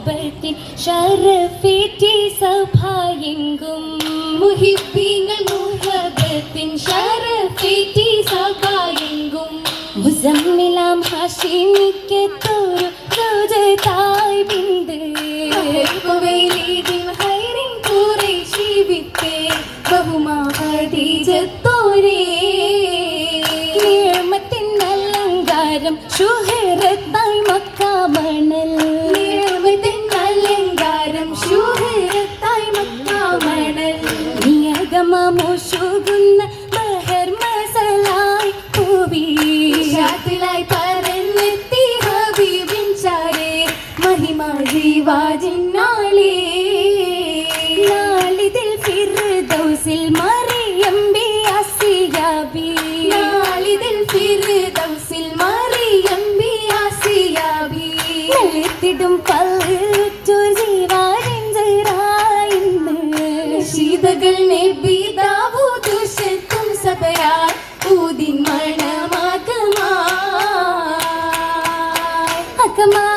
മുഹബത്തിൻ ശരഫേറ്റി സഭയെങ്കും മുഹിബ്ബീങ്ങൾ മുഹബത്തിൻ ശരഫേറ്റി സഭയെങ്കും മുസമ്മിലാം ഹാഷിമിക്കത്തോരു റോജതായ് ബിന്ദു കുവൈലീദിൽ ഹൈറിൻ ഖുറൈശി വിത്തേ ബഹുമാ ഖദീജത്തോരേ നിഅമത്തിൻ അലങ്കാരം ശുഹറത്തായി മക്ക മണൽ നിഅമത്തിൻ അലങ്കാരം ശുഹറത്തായി മക്ക മണൽ നിയതമോശുകുന്ന ബഹർ മസലായി പൂവി ഷാത്തിലായി പറന്നെത്തി ഹബീബിൻ ചാരേ മഹിമ ജീവാജിന്നാളേ നാളിതിൽ ഫിർദൗസിൽ മറിയം ബി ആസിയാബി നാളിതിൽ ഫിർദൗസിൽ മറിയം ബി ആസിയാബി നെല്ലിത്തിടും പല്ലുറ്റൊരു ജീവാജിൻറായിന്ന് ശീതകൾ നബി ദാവൂദ് ശത്തും സബയായി ഊദിൻ മണമാകമാ അകമാ